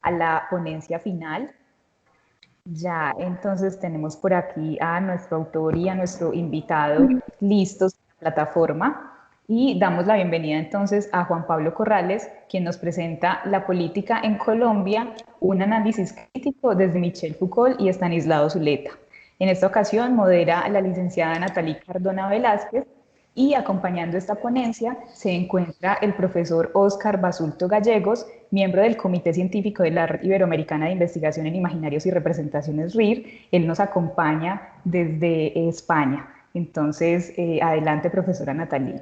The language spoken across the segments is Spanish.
a la ponencia final. Ya, entonces tenemos por aquí a nuestro autor y a nuestro invitado listos en la plataforma y damos la bienvenida entonces a Juan Pablo Corrales, quien nos presenta La política en Colombia, un análisis crítico desde Michel Foucault y Estanislao Zuleta. En esta ocasión modera a la licenciada Natalie Cardona Velázquez y acompañando esta ponencia se encuentra el profesor Óscar Basulto Gallegos, miembro del Comité Científico de la Red Iberoamericana de Investigación en Imaginarios y Representaciones RIR. Él nos acompaña desde España. Entonces, adelante, profesora Natalie.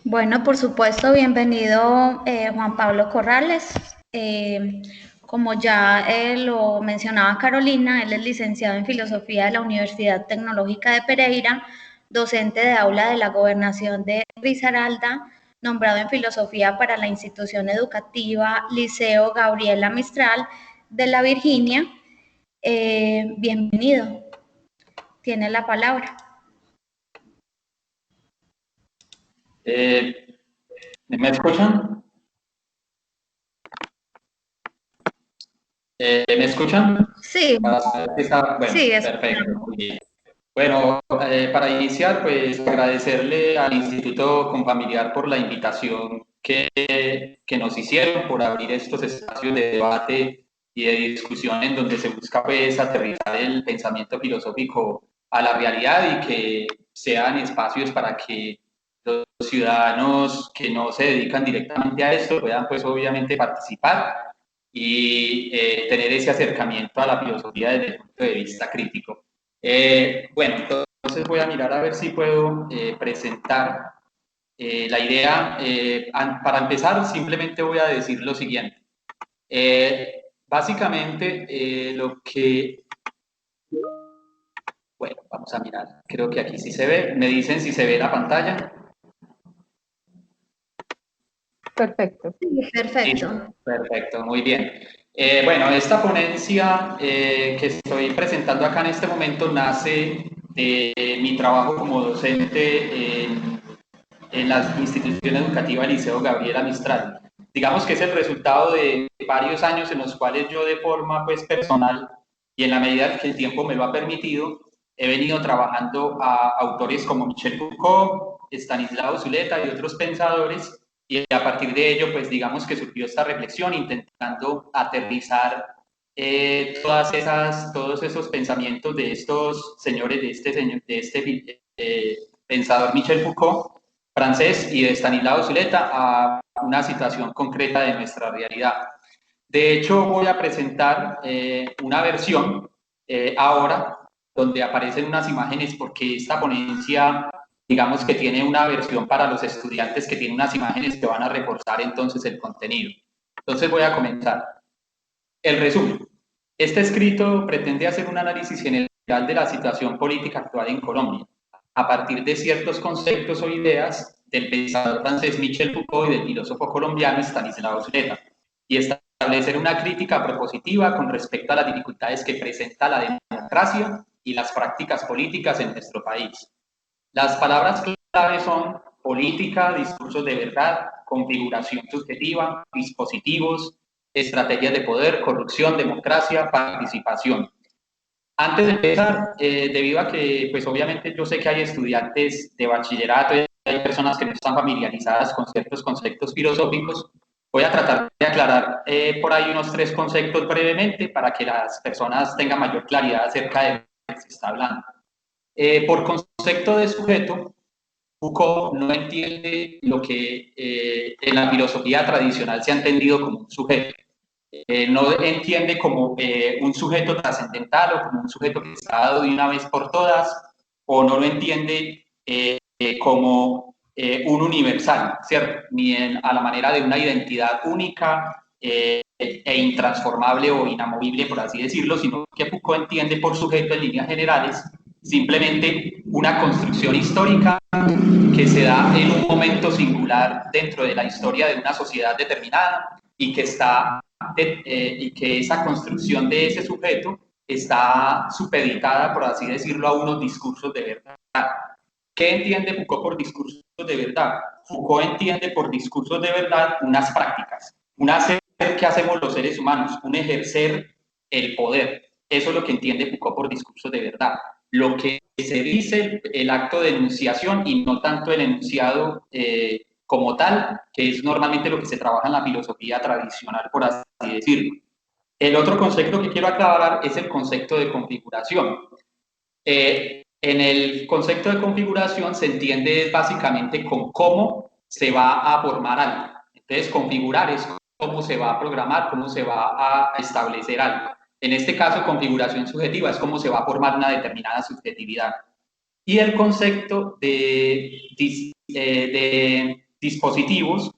Bueno, por supuesto, bienvenido Juan Pablo Corrales. Como ya lo mencionaba Carolina, él es licenciado en Filosofía de la Universidad Tecnológica de Pereira, docente de aula de la Gobernación de Risaralda, nombrado en Filosofía para la institución educativa Liceo Gabriela Mistral de la Virginia. Bienvenido, tiene la palabra. ¿Me escuchan? ¿Me escuchan? Sí. Bueno, sí, perfecto. Bueno, para iniciar, pues agradecerle al Instituto Confamiliar por la invitación que nos hicieron, por abrir estos espacios de debate y de discusión en donde se busca pues aterrizar el pensamiento filosófico a la realidad y que sean espacios para que los ciudadanos que no se dedican directamente a esto puedan pues obviamente participar y tener ese acercamiento a la filosofía desde el punto de vista crítico. Bueno, entonces voy a mirar a ver si puedo presentar la idea. Para empezar, simplemente voy a decir lo siguiente. Básicamente, lo que... Bueno, vamos a mirar. Creo que aquí sí se ve. Me dicen si se ve la pantalla. Perfecto. Perfecto. Sí, perfecto, muy bien. Bueno, esta ponencia que estoy presentando acá en este momento nace de mi trabajo como docente en la institución educativa Liceo Gabriela Mistral. Digamos que es el resultado de varios años en los cuales yo de forma pues personal y en la medida que el tiempo me lo ha permitido, he venido trabajando a autores como Michel Foucault, Estanislao Zuleta y otros pensadores, y a partir de ello, pues digamos que surgió esta reflexión intentando aterrizar todos esos pensamientos de estos señores, de este pensador Michel Foucault, francés, y de Estanislao Zuleta a una situación concreta de nuestra realidad. De hecho, voy a presentar una versión ahora donde aparecen unas imágenes porque esta ponencia, digamos que tiene una versión para los estudiantes que tiene unas imágenes que van a reforzar entonces el contenido. Entonces voy a comenzar. El resumen. Este escrito pretende hacer un análisis general de la situación política actual en Colombia, a partir de ciertos conceptos o ideas del pensador francés Michel Foucault y del filósofo colombiano Estanislao Zuleta, y establecer una crítica propositiva con respecto a las dificultades que presenta la democracia y las prácticas políticas en nuestro país. Las palabras clave son política, discursos de verdad, configuración subjetiva, dispositivos, estrategias de poder, corrupción, democracia, participación. Antes de empezar, debido a que, pues obviamente yo sé que hay estudiantes de bachillerato y hay personas que no están familiarizadas con ciertos conceptos filosóficos, voy a tratar de aclarar por ahí unos 3 conceptos brevemente para que las personas tengan mayor claridad acerca de lo que se está hablando. Por concepto de sujeto, Foucault no entiende lo que en la filosofía tradicional se ha entendido como un sujeto. No entiende como un sujeto trascendental o como un sujeto que está dado de una vez por todas, o no lo entiende como un universal, ¿cierto? Ni a la manera de una identidad única e intransformable o inamovible, por así decirlo, sino que Foucault entiende por sujeto en líneas generales simplemente una construcción histórica que se da en un momento singular dentro de la historia de una sociedad determinada y que y que esa construcción de ese sujeto está supeditada, por así decirlo, a unos discursos de verdad. ¿Qué entiende Foucault por discursos de verdad? Foucault entiende por discursos de verdad unas prácticas, un hacer que hacemos los seres humanos, un ejercer el poder. Eso es lo que entiende Foucault por discursos de verdad. Lo que se dice, el acto de enunciación y no tanto el enunciado como tal, que es normalmente lo que se trabaja en la filosofía tradicional, por así decirlo. El otro concepto que quiero aclarar es el concepto de configuración. En el concepto de configuración se entiende básicamente con cómo se va a formar algo. Entonces, configurar es cómo se va a programar, cómo se va a establecer algo. En este caso, configuración subjetiva es cómo se va a formar una determinada subjetividad. Y el concepto de dispositivos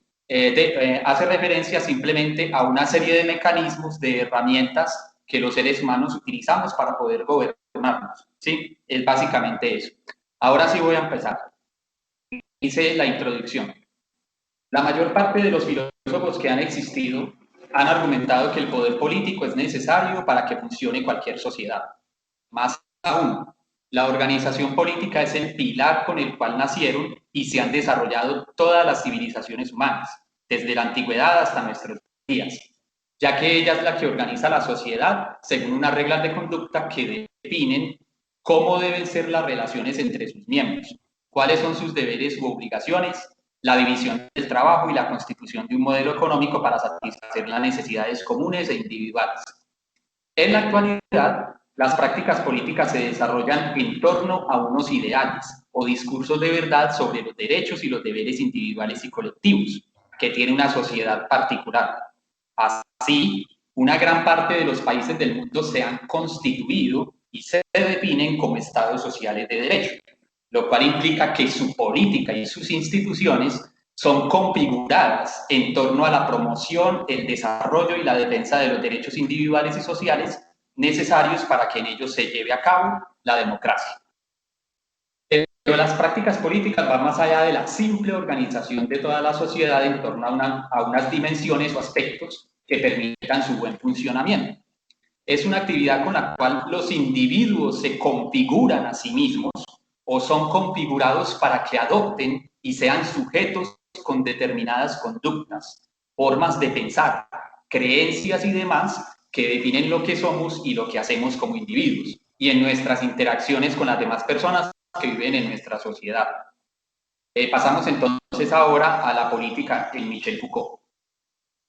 hace referencia simplemente a una serie de mecanismos, de herramientas que los seres humanos utilizamos para poder gobernarnos. ¿Sí? Es básicamente eso. Ahora sí voy a empezar. Hice la introducción. La mayor parte de los filósofos que han existido han argumentado que el poder político es necesario para que funcione cualquier sociedad. Más aún, la organización política es el pilar con el cual nacieron y se han desarrollado todas las civilizaciones humanas, desde la antigüedad hasta nuestros días, ya que ella es la que organiza la sociedad según unas reglas de conducta que definen cómo deben ser las relaciones entre sus miembros, cuáles son sus deberes u obligaciones, la división del trabajo y la constitución de un modelo económico para satisfacer las necesidades comunes e individuales. En la actualidad, las prácticas políticas se desarrollan en torno a unos ideales o discursos de verdad sobre los derechos y los deberes individuales y colectivos que tiene una sociedad particular. Así, una gran parte de los países del mundo se han constituido y se definen como estados sociales de derecho, lo cual implica que su política y sus instituciones son configuradas en torno a la promoción, el desarrollo y la defensa de los derechos individuales y sociales necesarios para que en ellos se lleve a cabo la democracia. Pero las prácticas políticas van más allá de la simple organización de toda la sociedad en torno a unas dimensiones o aspectos que permitan su buen funcionamiento. Es una actividad con la cual los individuos se configuran a sí mismos o son configurados para que adopten y sean sujetos con determinadas conductas, formas de pensar, creencias y demás que definen lo que somos y lo que hacemos como individuos y en nuestras interacciones con las demás personas que viven en nuestra sociedad. Pasamos entonces ahora a la política en Michel Foucault.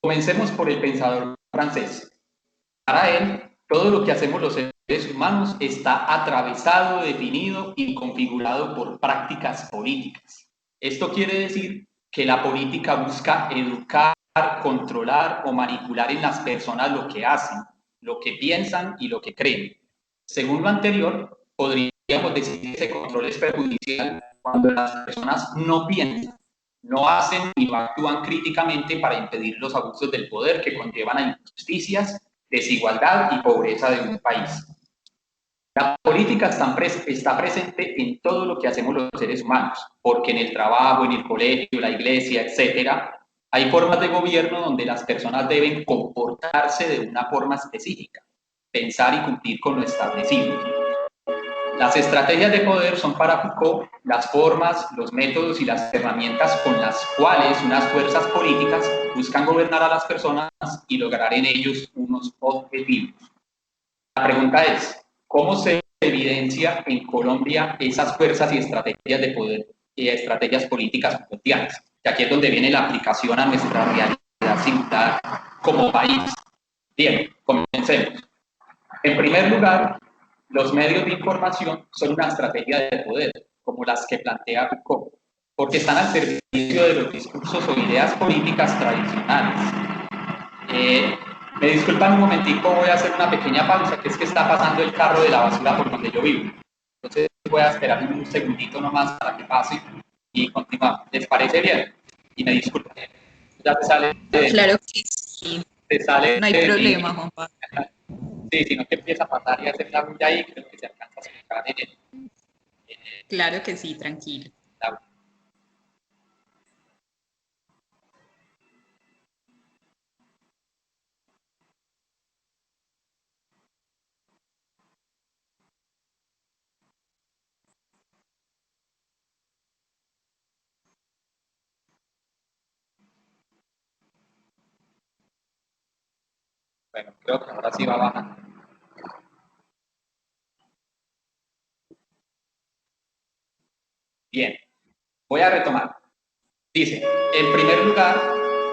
Comencemos por el pensador francés. Para él, todo lo que hacemos los seres humanos está atravesado, definido y configurado por prácticas políticas. Esto quiere decir que la política busca educar, controlar o manipular en las personas lo que hacen, lo que piensan y lo que creen. Según lo anterior, podríamos decir que ese control es perjudicial cuando las personas no piensan, no hacen y no actúan críticamente para impedir los abusos del poder que conllevan a injusticias, desigualdad y pobreza de un país. La política está presente en todo lo que hacemos los seres humanos, porque en el trabajo, en el colegio, la iglesia, etcétera, hay formas de gobierno donde las personas deben comportarse de una forma específica, pensar y cumplir con lo establecido. Las estrategias de poder son para Foucault las formas, los métodos y las herramientas con las cuales unas fuerzas políticas buscan gobernar a las personas y lograr en ellos unos objetivos. La pregunta es, ¿cómo se evidencia en Colombia esas fuerzas y estrategias de poder y estrategias políticas cotidianas? Y aquí es donde viene la aplicación a nuestra realidad singular como país. Bien, comencemos. En primer lugar, los medios de información son una estrategia de poder, como las que plantea Foucault, porque están al servicio de los discursos o ideas políticas tradicionales. Me disculpan un momentico, voy a hacer una pequeña pausa, que es que está pasando el carro de la basura por donde yo vivo. Entonces voy a esperar un segundito nomás para que pase y continuamos. ¿Les parece bien? Y me disculpan. Ya te sale Claro que sí. Te sale no hay problema, Juan Pablo. Sí, sino que empieza a pasar y hacer la bulla ahí, creo que se alcanza a explicar en el... Claro que sí, tranquilo. Bueno, creo que ahora sí va bajando. Bien, voy a retomar. Dice, en primer lugar,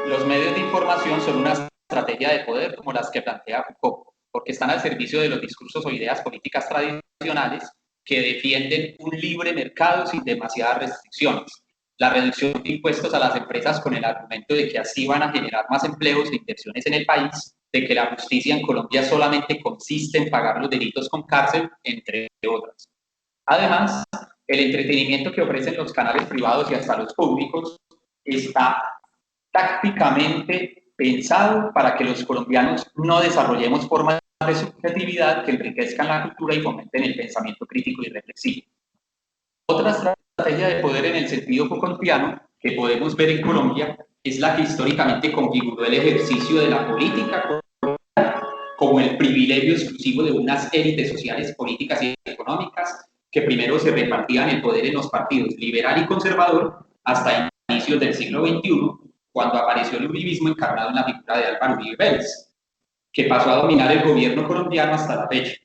los medios de información son una estrategia de poder como las que plantea Foucault, porque están al servicio de los discursos o ideas políticas tradicionales que defienden un libre mercado sin demasiadas restricciones. La reducción de impuestos a las empresas con el argumento de que así van a generar más empleos e inversiones en el país, de que la justicia en Colombia solamente consiste en pagar los delitos con cárcel, entre otras. Además, el entretenimiento que ofrecen los canales privados y hasta los públicos está tácticamente pensado para que los colombianos no desarrollemos formas de subjetividad que enriquezcan la cultura y fomenten el pensamiento crítico y reflexivo. Otra estrategia de poder en el sentido Foucaultiano que podemos ver en Colombia es la que históricamente configuró el ejercicio de la política como el privilegio exclusivo de unas élites sociales, políticas y económicas que primero se repartían el poder en los partidos liberal y conservador hasta inicios del siglo XXI, cuando apareció el uribismo encarnado en la figura de Álvaro Uribe Vélez, que pasó a dominar el gobierno colombiano hasta la fecha.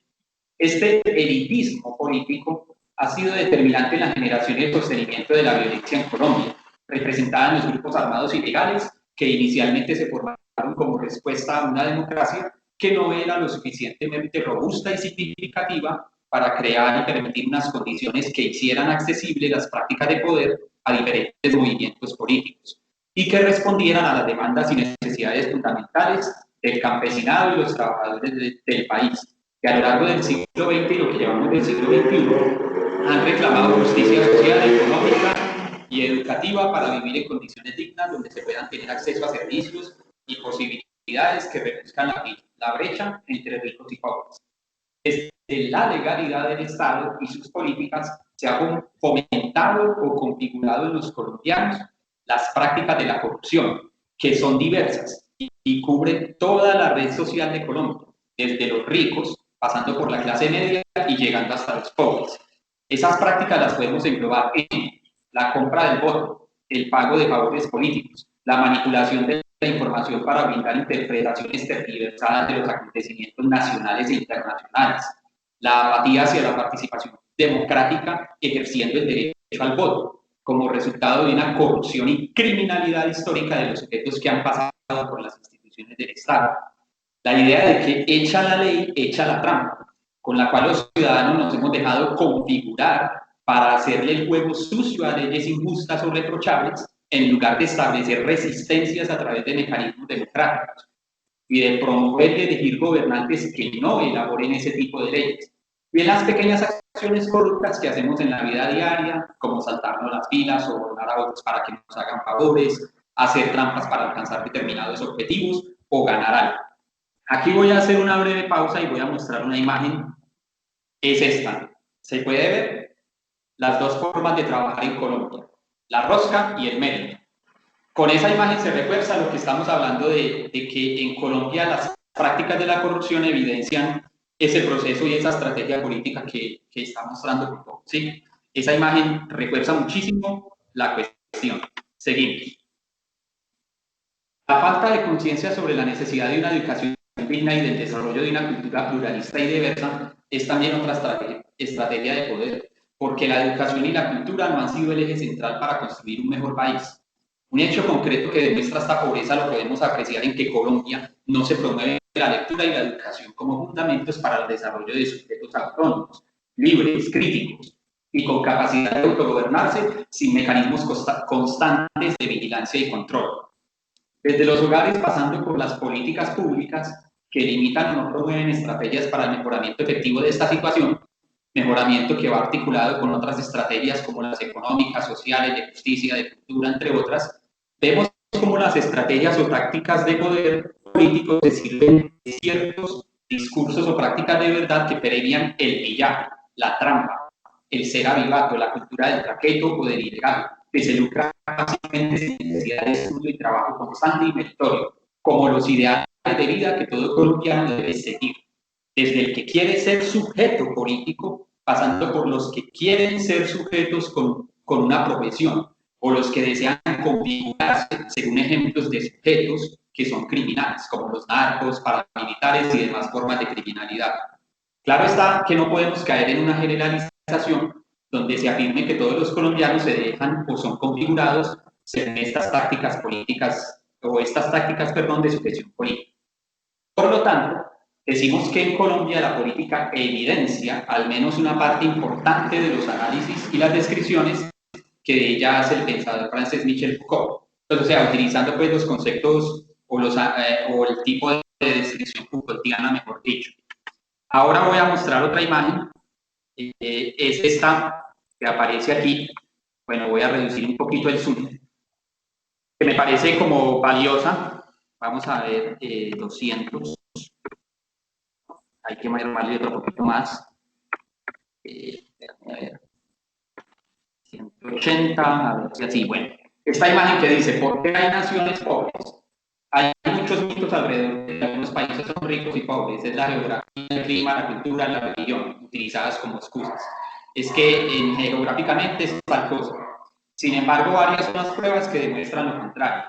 Este elitismo político ha sido determinante en la generación y el sostenimiento de la violencia en Colombia, representada en los grupos armados ilegales que inicialmente se formaron como respuesta a una democracia que no era lo suficientemente robusta y significativa para crear y permitir unas condiciones que hicieran accesibles las prácticas de poder a diferentes movimientos políticos y que respondieran a las demandas y necesidades fundamentales del campesinado y los trabajadores del país, que a lo largo del siglo XX y lo que llevamos del siglo XXI han reclamado justicia social, económica y educativa para vivir en condiciones dignas donde se puedan tener acceso a servicios y posibilidades que reduzcan la brecha entre ricos y pobres. Desde la legalidad del Estado y sus políticas se ha fomentado o configurado en los colombianos las prácticas de la corrupción, que son diversas y cubren toda la red social de Colombia, desde los ricos, pasando por la clase media y llegando hasta los pobres. Esas prácticas las podemos englobar en la compra del voto, el pago de favores políticos, la manipulación de la información para brindar interpretaciones tergiversadas de los acontecimientos nacionales e internacionales, la apatía hacia la participación democrática ejerciendo el derecho al voto, como resultado de una corrupción y criminalidad histórica de los sujetos que han pasado por las instituciones del Estado. La idea de que echa la ley, echa la trampa, con la cual los ciudadanos nos hemos dejado configurar para hacerle el juego sucio a leyes injustas o reprochables, en lugar de establecer resistencias a través de mecanismos democráticos y de promover y elegir gobernantes que no elaboren ese tipo de leyes. Y en las pequeñas acciones corruptas que hacemos en la vida diaria, como saltarnos las filas o ordenar a otros para que nos hagan favores, hacer trampas para alcanzar determinados objetivos o ganar algo. Aquí voy a hacer una breve pausa y voy a mostrar una imagen. Es esta. ¿Se puede ver? Las dos formas de trabajar en Colombia, la rosca y el mérito. Con esa imagen se refuerza lo que estamos hablando de que en Colombia las prácticas de la corrupción evidencian ese proceso y esa estrategia política que está mostrando Foucault, ¿sí? Esa imagen refuerza muchísimo la cuestión. Seguimos. La falta de conciencia sobre la necesidad de una educación digna y del desarrollo de una cultura pluralista y diversa es también otra estrategia de poder, porque la educación y la cultura no han sido el eje central para construir un mejor país. Un hecho concreto que demuestra esta pobreza lo podemos apreciar en que Colombia no se promueve la lectura y la educación como fundamentos para el desarrollo de sujetos autónomos, libres, críticos y con capacidad de autogobernarse sin mecanismos constantes de vigilancia y control. Desde los hogares, pasando por las políticas públicas que limitan o no promueven estrategias para el mejoramiento efectivo de esta situación, mejoramiento que va articulado con otras estrategias como las económicas, sociales, de justicia, de cultura, entre otras, vemos cómo las estrategias o tácticas de poder político se sirven de ciertos discursos o prácticas de verdad que premian el pillaje, la trampa, el ser avivato, la cultura del traqueto o del ilegal, que se lucra fácilmente sin necesidad de estudio y trabajo constante y meritorio, como los ideales de vida que todo colombiano debe seguir, desde el que quiere ser sujeto político, pasando por los que quieren ser sujetos con una profesión, o los que desean configurarse según ejemplos de sujetos que son criminales, como los narcos, paramilitares y demás formas de criminalidad. Claro está que no podemos caer en una generalización donde se afirme que todos los colombianos se dejan o son configurados según estas tácticas políticas, o estas tácticas, perdón, de supresión política. Por lo tanto, decimos que en Colombia la política evidencia al menos una parte importante de los análisis y las descripciones que de ella hace el pensador francés Michel Foucault. Entonces, o sea, utilizando pues los conceptos o el tipo de descripción Foucaultiana, mejor dicho. Ahora voy a mostrar otra imagen. Es esta que aparece aquí. Bueno, voy a reducir un poquito el zoom, que me parece como valiosa. Vamos a ver 200. Hay que marcarle otro poquito más. A ver. 180, a ver si así, bueno. Esta imagen que dice, ¿por qué hay naciones pobres? Hay muchos mitos alrededor de que algunos países son ricos y pobres. Es la geografía, el clima, la cultura, la religión, utilizadas como excusas. Es que geográficamente es tal cosa. Sin embargo, varias son las pruebas que demuestran lo contrario.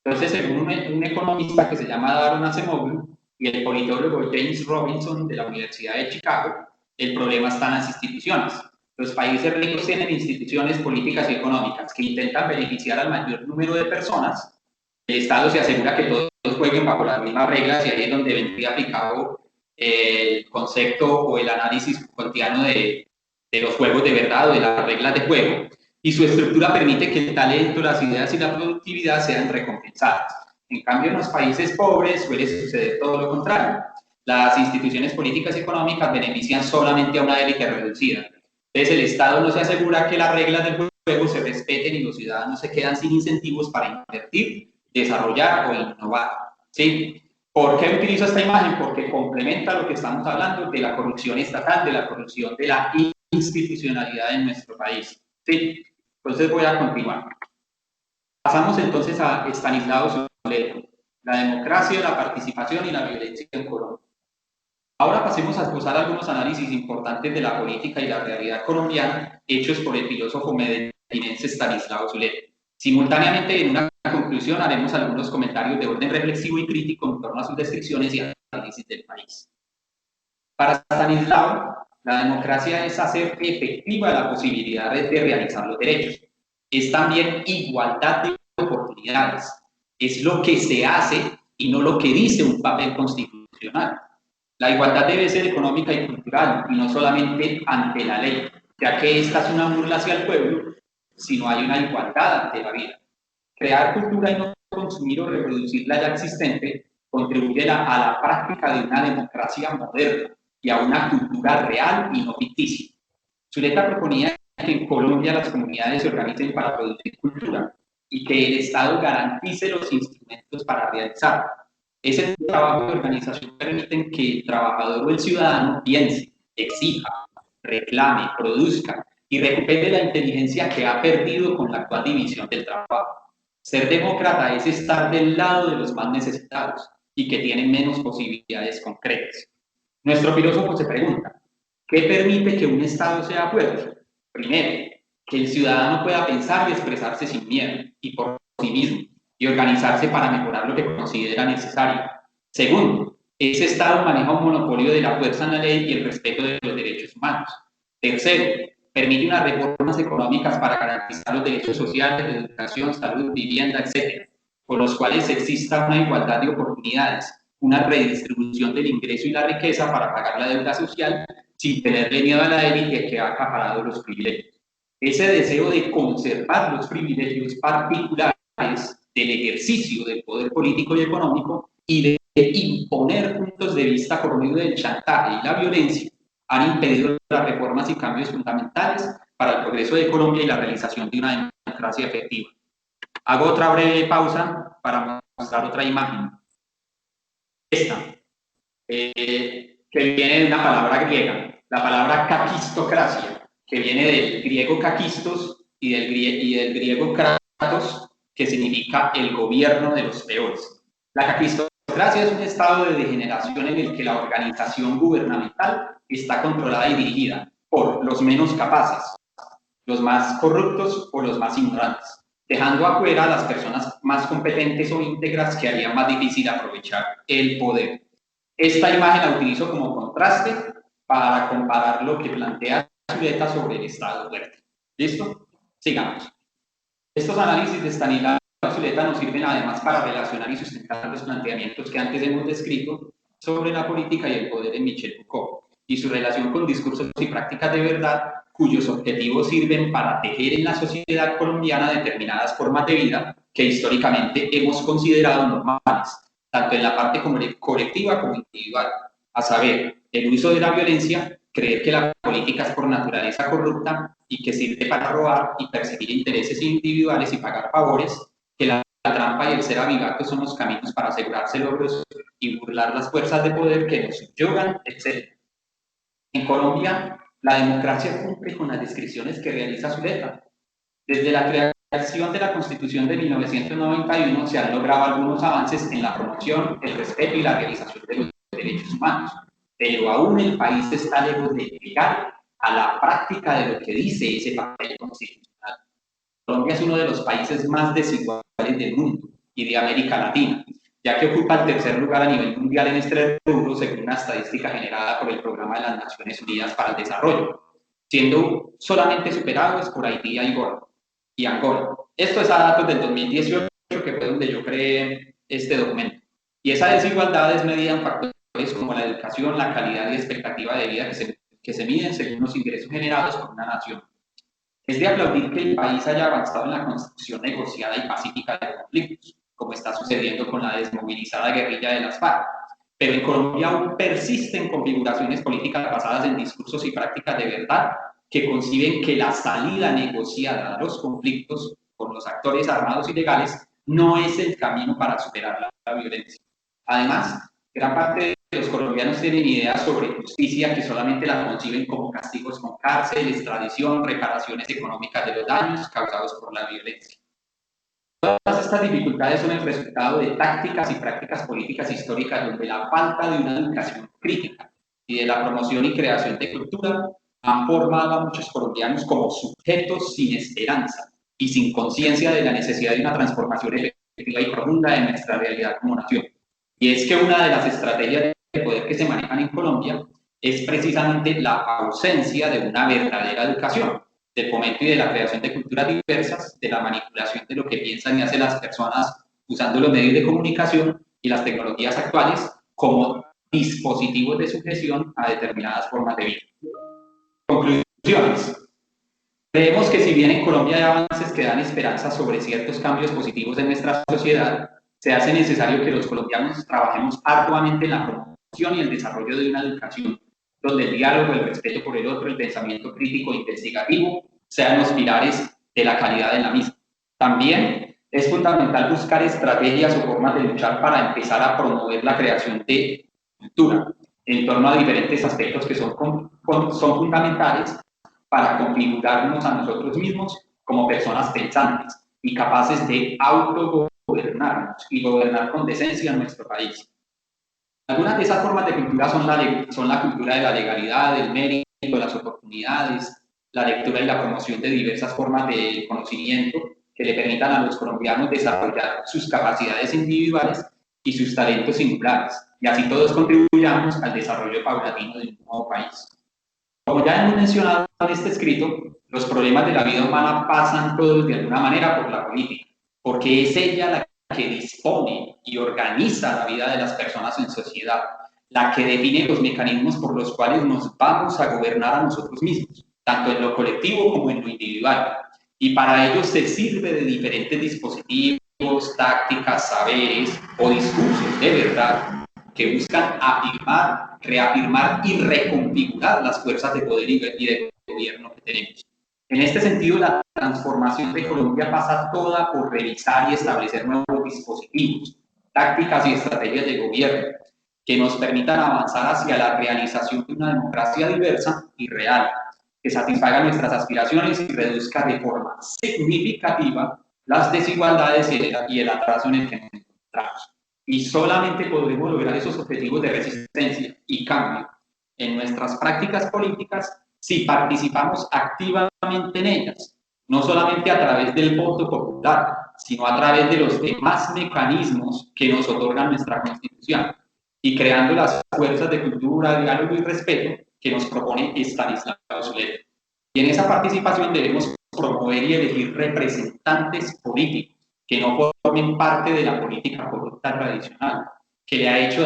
Entonces, según un economista que se llama Daron Acemoglu y el politólogo James Robinson de la Universidad de Chicago, el problema está en las instituciones. Los países ricos tienen instituciones políticas y económicas que intentan beneficiar al mayor número de personas. El Estado se asegura que todos jueguen bajo las mismas reglas y ahí es donde vendría aplicado el concepto o el análisis Foucaultiano de los juegos de verdad o de las reglas de juego. Y su estructura permite que el talento, las ideas y la productividad sean recompensadas. En cambio, en los países pobres suele suceder todo lo contrario. Las instituciones políticas y económicas benefician solamente a una élite reducida. Entonces, el Estado no se asegura que las reglas del juego se respeten y los ciudadanos se quedan sin incentivos para invertir, desarrollar o innovar. ¿Sí? ¿Por qué utilizo esta imagen? Porque complementa lo que estamos hablando de la corrupción estatal, de la corrupción de la institucionalidad en nuestro país. ¿Sí? Entonces voy a continuar. Pasamos entonces a Estanislao Soler, la democracia, la participación y la violencia en Colombia. Ahora pasemos a esbozar algunos análisis importantes de la política y la realidad colombiana hechos por el filósofo medellinense Estanislao Soler. Simultáneamente, en una conclusión, haremos algunos comentarios de orden reflexivo y crítico en torno a sus descripciones y análisis del país. Para Estanislao, la democracia es hacer efectiva la posibilidad de realizar los derechos. Es también igualdad de oportunidades. Es lo que se hace y no lo que dice un papel constitucional. La igualdad debe ser económica y cultural y no solamente ante la ley, ya que esta es una burla hacia el pueblo si no hay una igualdad ante la vida. Crear cultura y no consumir o reproducir la ya existente contribuye a la práctica de una democracia moderna y a una cultura real y no ficticia. Zuleta proponía que en Colombia las comunidades se organicen para producir cultura y que el Estado garantice los instrumentos para realizarla. Ese trabajo de organización permite que el trabajador o el ciudadano piense, exija, reclame, produzca y recupere la inteligencia que ha perdido con la actual división del trabajo. Ser demócrata es estar del lado de los más necesitados y que tienen menos posibilidades concretas. Nuestro filósofo se pregunta, ¿qué permite que un Estado sea fuerte? Primero, que el ciudadano pueda pensar y expresarse sin miedo y por sí mismo y organizarse para mejorar lo que considera necesario. Segundo, ese Estado maneja un monopolio de la fuerza en la ley y el respeto de los derechos humanos. Tercero, permite unas reformas económicas para garantizar los derechos sociales, de educación, salud, vivienda, etc., por los cuales exista una igualdad de oportunidades, una redistribución del ingreso y la riqueza para pagar la deuda social sin tenerle miedo a la élite que ha acaparado los privilegios. Ese deseo de conservar los privilegios particulares del ejercicio del poder político y económico y de imponer puntos de vista por medio del chantaje y la violencia han impedido las reformas y cambios fundamentales para el progreso de Colombia y la realización de una democracia efectiva. Hago otra breve pausa para mostrar otra imagen. Esta, que viene de una palabra griega, la palabra kakistocracia, que viene del griego kakistos y del griego kratos, que significa el gobierno de los peores. La kakistocracia es un estado de degeneración en el que la organización gubernamental está controlada y dirigida por los menos capaces, los más corruptos o los más ignorantes. dejando afuera a las personas más competentes o íntegras que harían más difícil aprovechar el poder. Esta imagen la utilizo como contraste para comparar lo que plantea Zuleta sobre el Estado fuerte. ¿Listo? Sigamos. Estos análisis de Stanislao Zuleta nos sirven además para relacionar y sustentar los planteamientos que antes hemos descrito sobre la política y el poder en Michel Foucault y su relación con discursos y prácticas de verdad cuyos objetivos sirven para tejer en la sociedad colombiana determinadas formas de vida que históricamente hemos considerado normales, tanto en la parte colectiva como individual, a saber, el uso de la violencia, creer que la política es por naturaleza corrupta y que sirve para robar y perseguir intereses individuales y pagar favores, que la trampa y el ser avivato son los caminos para asegurarse logros y burlar las fuerzas de poder que nos subyugan, etc. En Colombia, la democracia cumple con las descripciones que realiza Zuleta. Desde la creación de la Constitución de 1991 se han logrado algunos avances en la promoción, el respeto y la realización de los derechos humanos, pero aún el país está lejos de llegar a la práctica de lo que dice ese papel constitucional. Colombia es uno de los países más desiguales del mundo y de América Latina, ya que ocupa el tercer lugar a nivel mundial en este rubro según una estadística generada por el Programa de las Naciones Unidas para el Desarrollo, siendo solamente superados por Haití y Angola. Esto es a datos del 2018, que fue donde yo creé este documento. Y esa desigualdad es medida en factores como la educación, la calidad y expectativa de vida que se miden según los ingresos generados por una nación. Es de aplaudir que el país haya avanzado en la construcción negociada y pacífica de conflictos, como está sucediendo con la desmovilizada guerrilla de las FARC, pero en Colombia aún persisten configuraciones políticas basadas en discursos y prácticas de verdad que conciben que la salida negociada a los conflictos con los actores armados y legales no es el camino para superar la violencia. Además, gran parte de los colombianos tienen ideas sobre justicia que solamente la conciben como castigos con cárcel, extradición, reparaciones económicas de los daños causados por la violencia. Todas estas dificultades son el resultado de tácticas y prácticas políticas históricas donde la falta de una educación crítica y de la promoción y creación de cultura han formado a muchos colombianos como sujetos sin esperanza y sin conciencia de la necesidad de una transformación efectiva y profunda de nuestra realidad como nación. Y es que una de las estrategias de poder que se manejan en Colombia es precisamente la ausencia de una verdadera educación, del fomento y de la creación de culturas diversas, de la manipulación de lo que piensan y hacen las personas usando los medios de comunicación y las tecnologías actuales como dispositivos de sujeción a determinadas formas de vida. Conclusiones. Creemos que si bien en Colombia hay avances que dan esperanza sobre ciertos cambios positivos en nuestra sociedad, se hace necesario que los colombianos trabajemos arduamente en la promoción y el desarrollo de una educación donde el diálogo, el respeto por el otro, el pensamiento crítico e investigativo sean los pilares de la calidad de la misma. También es fundamental buscar estrategias o formas de luchar para empezar a promover la creación de cultura en torno a diferentes aspectos que son fundamentales para configurarnos a nosotros mismos como personas pensantes y capaces de autogobernarnos y gobernar con decencia nuestro país. Algunas de esas formas de cultura son la cultura de la legalidad, del mérito, las oportunidades, la lectura y la promoción de diversas formas de conocimiento que le permitan a los colombianos desarrollar sus capacidades individuales y sus talentos singulares, y así todos contribuyamos al desarrollo paulatino de un nuevo país. Como ya hemos mencionado en este escrito, los problemas de la vida humana pasan todos de alguna manera por la política, porque es ella la que dispone y organiza la vida de las personas en sociedad, la que define los mecanismos por los cuales nos vamos a gobernar a nosotros mismos, tanto en lo colectivo como en lo individual. Y para ello se sirve de diferentes dispositivos, tácticas, saberes o discursos de verdad que buscan afirmar, reafirmar y reconfigurar las fuerzas de poder y de gobierno que tenemos. En este sentido, la transformación de Colombia pasa toda por revisar y establecer nuevos dispositivos, tácticas y estrategias de gobierno que nos permitan avanzar hacia la realización de una democracia diversa y real, que satisfaga nuestras aspiraciones y reduzca de forma significativa las desigualdades y el atraso en el que nos encontramos. Y solamente podremos lograr esos objetivos de resistencia y cambio en nuestras prácticas políticas si participamos activamente en ellas, no solamente a través del voto popular, sino a través de los demás mecanismos que nos otorga nuestra Constitución, y creando las fuerzas de cultura, diálogo y respeto que nos propone Estanislao Zuleta. Y en esa participación debemos promover y elegir representantes políticos que no formen parte de la política corrupta tradicional, que le ha hecho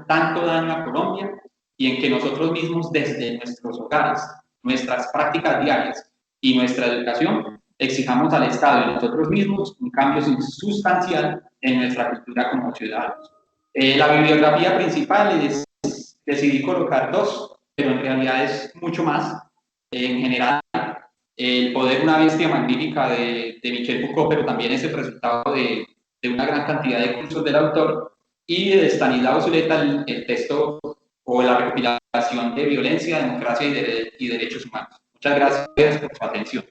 tanto daño a Colombia, y en que nosotros mismos desde nuestros hogares, nuestras prácticas diarias y nuestra educación exijamos al Estado y nosotros mismos un cambio sustancial en nuestra cultura como ciudadanos. La bibliografía principal decidí colocar dos, pero en realidad es mucho más. En general, El poder, una bestia magnífica de Michel Foucault, pero también es el resultado de una gran cantidad de cursos del autor, y de Estanislao Zuleta el texto o la recopilación de Violencia, Democracia y Derechos Humanos. Muchas gracias por su atención.